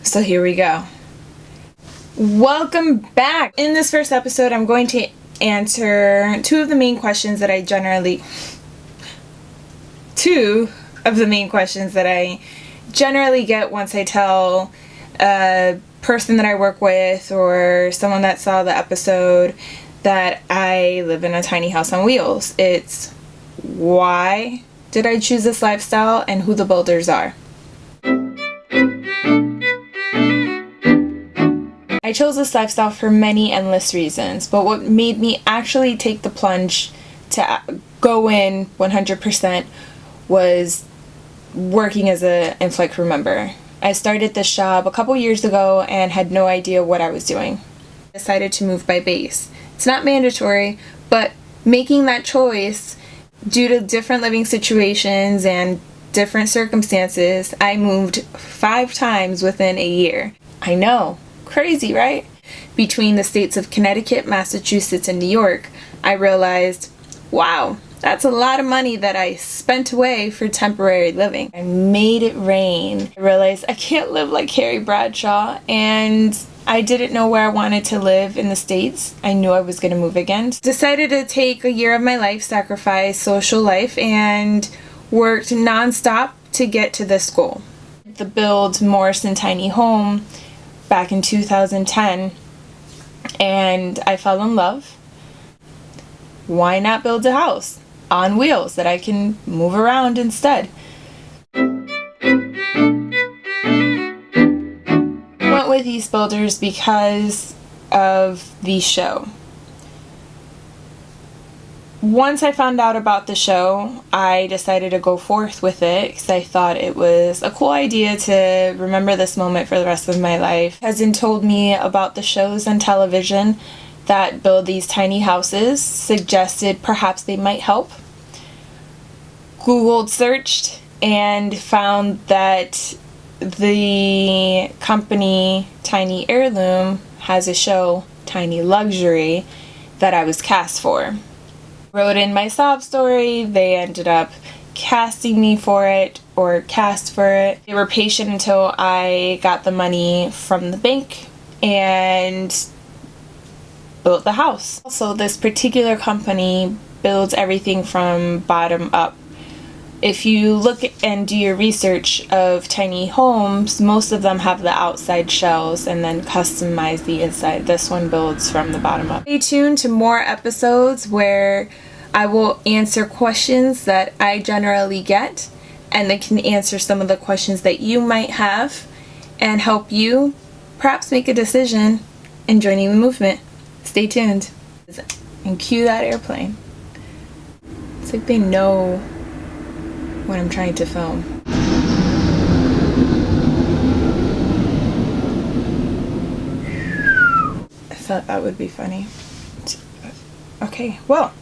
So here we go. Welcome back. In this first episode, I'm going to answer two of the main questions that I generally get once I tell a person that I work with or someone that saw the episode that I live in a tiny house on wheels. It's why did I choose this lifestyle and who the builders are. I chose this lifestyle for many endless reasons, but what made me actually take the plunge to go in 100% was working as an in-flight crew member. I started this job a couple years ago and had no idea what I was doing. I decided to move by base. It's not mandatory, but making that choice due to different living situations and different circumstances, I moved 5 times within a year. I know. Crazy, right? Between the states of Connecticut, Massachusetts, and New York, I realized, wow, that's a lot of money that I spent away for temporary living. I made it rain. I realized I can't live like Carrie Bradshaw, and I didn't know where I wanted to live in the States. I knew I was going to move again. Decided to take a year of my life, sacrifice social life, and worked nonstop to get to this goal. The Build Morrison Tiny Home back in 2010, and I fell in love. Why not build a house on wheels that I can move around instead? I went with East Builders because of the show. Once I found out about the show, I decided to go forth with it because I thought it was a cool idea to remember this moment for the rest of my life. Cousin told me about the shows on television that build these tiny houses, suggested perhaps they might help. Googled searched and found that the company Tiny Heirloom has a show, Tiny Luxury, that I was cast for. Wrote in my sob story. They ended up casting me for it, or cast for it. They were patient until I got the money from the bank and built the house. Also, this particular company builds everything from bottom up. If you look and do your research of tiny homes, most of them have the outside shells and then customize the inside. This one builds from the bottom up. Stay tuned to more episodes where I will answer questions that I generally get, and they can answer some of the questions that you might have and help you perhaps make a decision in joining the movement. Stay tuned. And cue that airplane. It's like they know when I'm trying to film. I thought that would be funny. Okay, well,